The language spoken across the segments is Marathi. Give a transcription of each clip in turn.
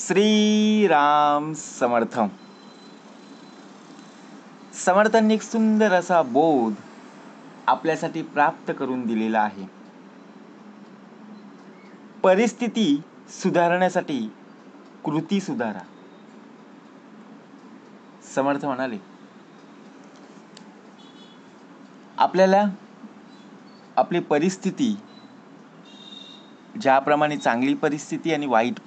श्रीराम समर्थ. समर्थांनी एक सुंदर असा बोध आपल्यासाठी प्राप्त करून दिलेला आहे. परिस्थिती सुधारण्यासाठी कृती सुधारा. समर्थ म्हणाले, आपल्याला आपली परिस्थिती, ज्याप्रमाणे चांगली परिस्थिती आणि वाईट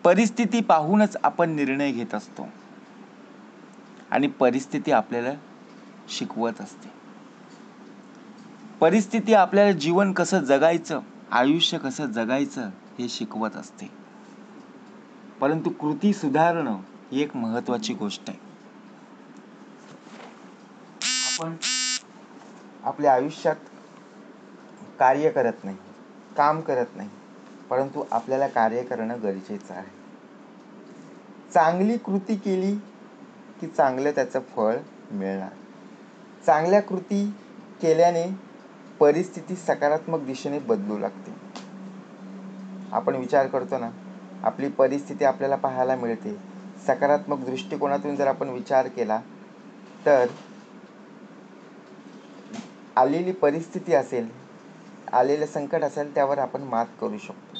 परिस्थिती पाहूनच आपण निर्णय घेत असतो आणि परिस्थिती आपल्याला शिकवत असते. परिस्थिती आपल्याला जीवन कसं जगायचं, आयुष्य कसं जगायचं हे शिकवत असते. परंतु कृती सुधारणं ही एक महत्त्वाची गोष्ट आहे. आपण आपल्या आयुष्यात कार्य करत नाही, काम करत नाही, परंतु आपल्याला कार्य करणं गरजेचं आहे. चांगली कृती केली की चांगलं त्याचं फळ मिळणार. चांगल्या कृती केल्याने परिस्थिती सकारात्मक दिशेने बदलू लागते. आपण विचार करतो ना, आपली परिस्थिती आपल्याला पाहायला मिळते. सकारात्मक दृष्टिकोनातून जर आपण विचार केला तर आलेली परिस्थिती असेल, आलेलं संकट असेल, त्यावर आपण मात करू शकतो.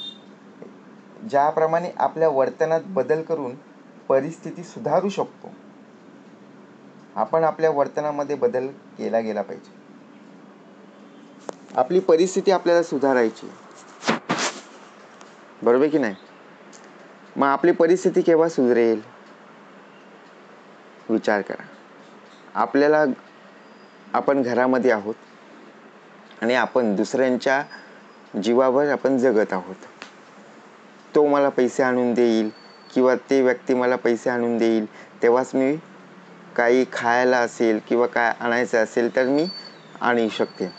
ज्याप्रमाणे आपल्या वर्तनात बदल करून परिस्थिती सुधारू शकतो, आपण आपल्या वर्तनामध्ये बदल केला गेला पाहिजे. आपली परिस्थिती आपल्याला सुधारायची, बरोबर की नाही? मग आपली परिस्थिती केव्हा सुधरेल? विचार करा. आपण घरामध्ये आहोत आणि आपण दुसऱ्यांच्या जीवावर आपण जगत आहोत. तो मला पैसे आणून देईल किंवा ते व्यक्ती मला पैसे आणून देईल, तेव्हाच मी काही खायला असेल किंवा काय आणायचं असेल तर मी आणू शकते.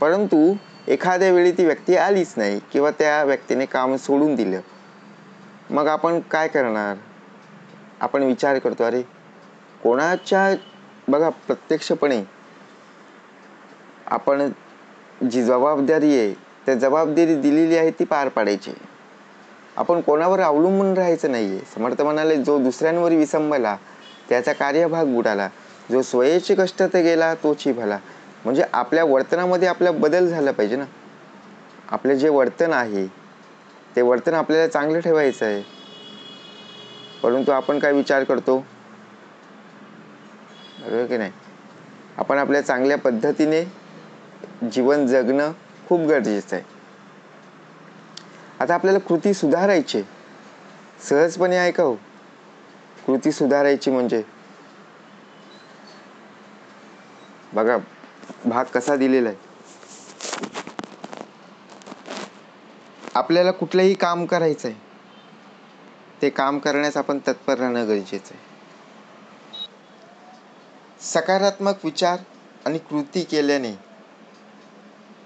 परंतु एखाद्या वेळी ती व्यक्ती आलीच नाही किंवा त्या व्यक्तीने काम सोडून दिलं, मग आपण काय करणार? आपण विचार करतो, अरे कोणाच्या, बघा, प्रत्यक्षपणे आपण जी जबाबदारी आहे, त्या जबाबदारी दिलेली आहे ती पार पाडायची. आपण कोणावर अवलंबून राहायचं नाहीये. समर्थ म्हणाले, जो दुसऱ्यांवर विसंबला त्याचा कार्यभाग बुडाला, जो स्वयेचे कष्टात गेला तोची भला. म्हणजे आपल्या वर्तनामध्ये आपला बदल झाला पाहिजे ना. आपले जे वर्तन आहे ते वर्तन आपल्याला चांगलं ठेवायचं आहे. परंतु आपण काय विचार करतो, बरोबर की नाही? आपण आपल्या चांगल्या पद्धतीने जीवन जगणं खूप गरजेचं आहे. आता आपल्याला कृती सुधारायची, सहजपणे ऐका हो. कृती सुधारायची म्हणजे बघा, भाग कसा दिलेला आहे. आपल्याला कुठलंही काम करायचं आहे, ते काम करण्यास आपण तत्पर राहणं गरजेचं आहे. सकारात्मक विचार आणि कृती केल्याने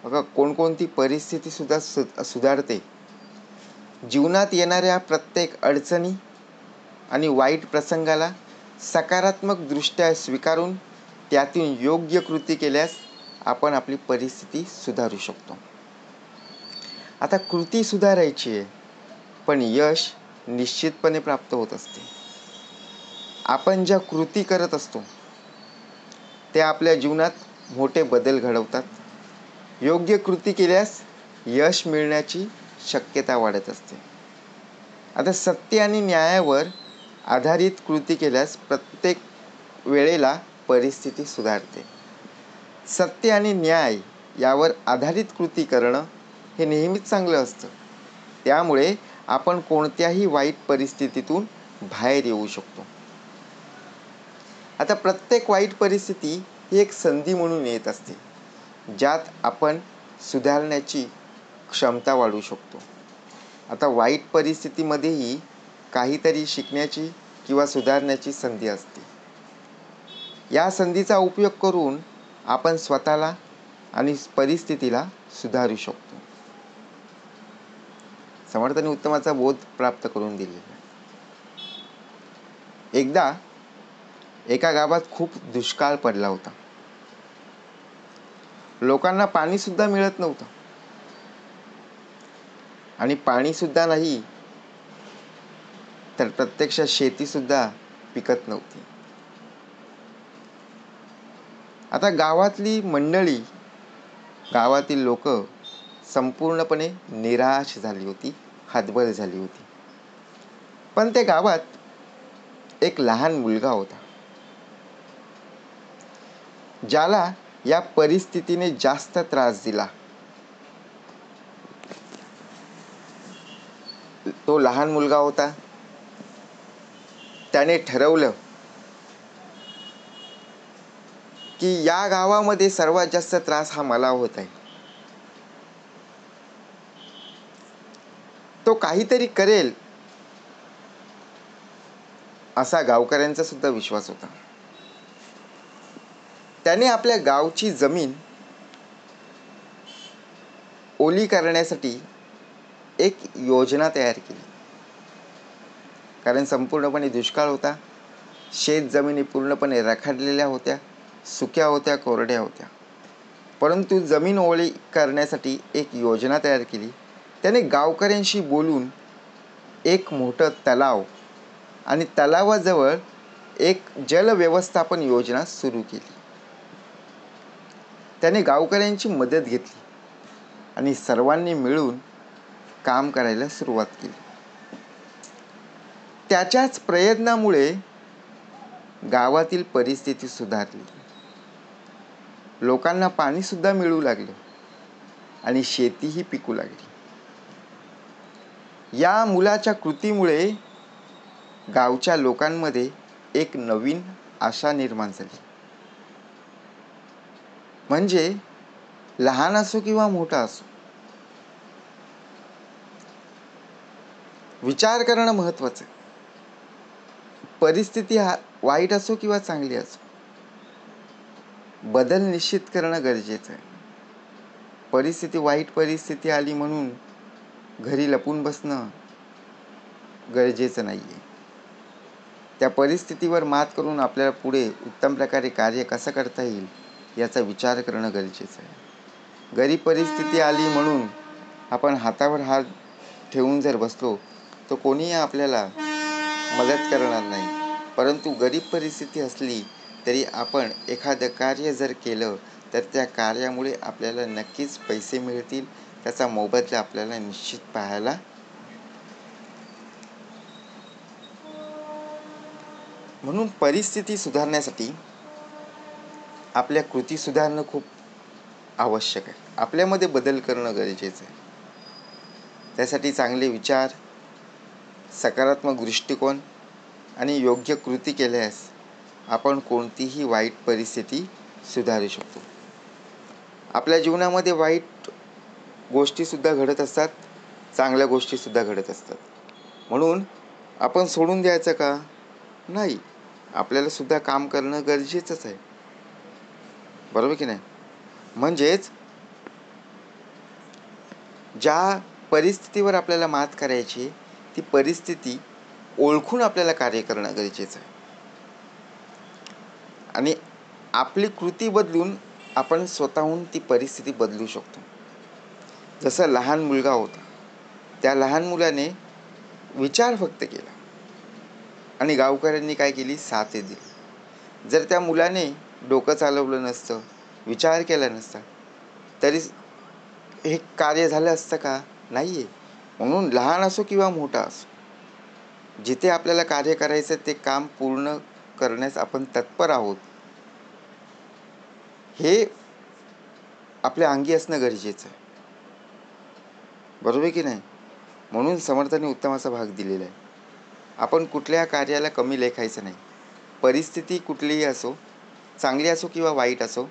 बघा कोणकोणती परिस्थिती सुद्धा सुधारते. जीवनात येणाऱ्या प्रत्येक अडचणी आणि वाईट प्रसंगाला सकारात्मक दृष्ट्या स्वीकारून त्यातून योग्य कृती केल्यास आपण आपली परिस्थिती सुधारू शकतो. आता कृती सुधारायची आहे, पण यश निश्चितपणे प्राप्त होत असते. आपण ज्या कृती करत असतो त्या आपल्या जीवनात मोठे बदल घडवतात. योग्य कृती केल्यास यश मिळण्याची शक्यता वाढत असते. आता सत्य आणि न्यायावर आधारित कृती केल्यास प्रत्येक वेळेला परिस्थिती सुधारते. सत्य आणि न्याय यावर आधारित कृती करणं हे नेहमीच चांगलं असतं. त्यामुळे आपण कोणत्याही वाईट परिस्थितीतून बाहेर येऊ शकतो. आता प्रत्येक वाईट परिस्थिती ही एक संधी म्हणून येत असते, ज्यात आपण सुधारण्याची क्षमता वाढवू शकतो. आता वाईट परिस्थितीमध्येही काहीतरी शिकण्याची किंवा सुधारण्याची संधी असते. या संधीचा उपयोग करून आपण स्वतःला आणि परिस्थितीला सुधारू शकतो. समर्थांनी उत्तमाचा बोध प्राप्त करून दिलेला. एकदा एका गावात खूप दुष्काळ पडला होता. लोकांना पाणी सुद्धा मिळत नव्हतं आणि पाणी सुद्धा नाही तर प्रत्यक्षात शेतीसुद्धा पिकत नव्हती. आता गावातली मंडळी, गावातील लोक संपूर्णपणे निराश झाली होती, हतबल झाली होती. पण त्या गावात एक लहान मुलगा होता, ज्याला या परिस्थितीने जास्त त्रास दिला. तो लहान मुलगा होता. त्याने ठरवलं की या गावामध्ये सर्वात जास्त त्रास हा मला होत आहे. तो काहीतरी करेल असा गावकऱ्यांचा सुद्धा विश्वास होता. त्याने आपल्या गावची जमीन ओली करण्यासाठी एक योजना तयार केली. कारण संपूर्णपणे दुष्काळ होता. शेत जमिनी पूर्णपणे रखडलेल्या होत्या, सुक्या होत्या, कोरड्या होत्या. परंतु जमीन ओली करण्यासाठी एक योजना तयार केली. त्याने गावकऱ्यांशी बोलून एक मोठं तलाव आणि तलावाजवळ एक जल व्यवस्थापन योजना सुरू केली. त्याने गावकऱ्यांची मदत घेतली आणि सर्वांनी मिळून काम करायला सुरुवात केली. त्याच्याच प्रयत्नामुळे गावातील परिस्थिती सुधारली. लोकांना पाणी सुद्धा मिळू लागले आणि शेतीही पिकू लागली. या मुलाच्या कृतीमुळे गावच्या लोकांमध्ये एक नवीन आशा निर्माण झाली. म्हणजे लहान असो किंवा मोठा असो, विचार करणं महत्त्वाचं आहे. परिस्थिती वाईट असो किंवा चांगली असो, बदल निश्चित करणं गरजेचं आहे. वाईट परिस्थिती आली म्हणून घरी लपून बसणं गरजेचं नाहीये. त्या परिस्थितीवर मात करून आपल्याला पुढे उत्तम प्रकारे कार्य कसं करता येईल याचा विचार करणं गरजेचं आहे. गरीब परिस्थिती आली म्हणून आपण हातावर हात ठेवून जर बसलो तर कोणीही आपल्याला मदत करणार नाही. परंतु गरीब परिस्थिती असली तरी आपण एखादं कार्य जर केलं तर त्या कार्यामुळे आपल्याला नक्कीच पैसे मिळतील. त्याचा मोबदला आपल्याला निश्चित पाहायला म्हणून परिस्थिती सुधारण्यासाठी आपल्या कृती सुधारणं खूप आवश्यक आहे. आपल्यामध्ये बदल करणं गरजेचं आहे. त्यासाठी चांगले विचार, सकारात्मक दृष्टिकोन आणि योग्य कृती केल्यास आपण कोणतीही वाईट परिस्थिती सुधारू शकतो. आपल्या जीवनामध्ये वाईट गोष्टीसुद्धा घडत असतात, चांगल्या गोष्टीसुद्धा घडत असतात. म्हणून आपण सोडून द्यायचं का? नाही. आपल्याला सुद्धा काम करणं गरजेचंच आहे. बरोबर की नाही? म्हणजेच ज्या परिस्थितीवर आपल्याला मात करायची ती परिस्थिती ओळखून आपल्याला कार्य करणं गरजेचं आहे. आणि आपली कृती बदलून आपण स्वतःहून ती परिस्थिती बदलू शकतो. जसं लहान मुलगा होता, त्या लहान मुलाने विचार फक्त केला आणि गावकऱ्यांनी काय केली? साथ दिली. जर त्या मुलाने डोकं चालवलं नसतं, विचार केला नसता तरी हे कार्य झालं असतं का? नाहीये. म्हणून लहान असो किंवा मोठा असो, जिथे आपल्याला कार्य करायचं ते काम पूर्ण करण्यास आपण तत्पर आहोत हे आपल्या अंगी असणं गरजेचं आहे. बरोबर की नाही? म्हणून समर्थाने उत्तमाचा भाग दिलेला आहे. आपण कुठल्या कार्याला कमी लेखायचं नाही. परिस्थिती कुठलीही असो, चांगली असो किंवा वाईट असो,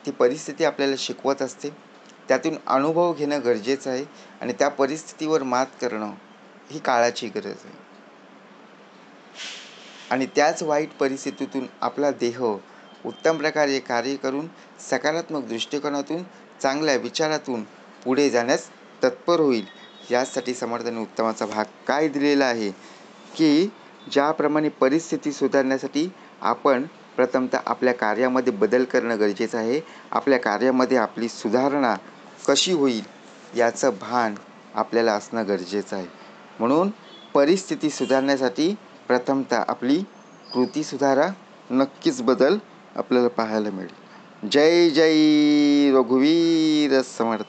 ती परिस्थिती आपल्याला शिकवत असते. त्यातून अनुभव घेणं गरजेचं आहे आणि त्या परिस्थितीवर मात करणं ही काळाची गरज आहे. आणि त्याच वाईट परिस्थितीतून आपला देह उत्तम प्रकारे कार्य करून सकारात्मक दृष्टिकोनातून, चांगल्या विचारातून पुढे जाण्यास तत्पर होईल. यासाठी समर्थाने उत्तमाचा भाग काय दिलेला आहे की ज्याप्रमाणे परिस्थिती सुधारण्यासाठी आपण प्रथमतः आपल्या कार्यामध्ये बदल करणं गरजेचं आहे. आपल्या कार्यामध्ये आपली सुधारणा कशी होईल याचं भान आपल्याला असणं गरजेचं आहे. म्हणून परिस्थिती सुधारण्यासाठी प्रथमतः आपली कृती सुधारा. नक्कीच बदल आपल्याला पाहायला मिळेल. जय जय रघुवीर समर्थ.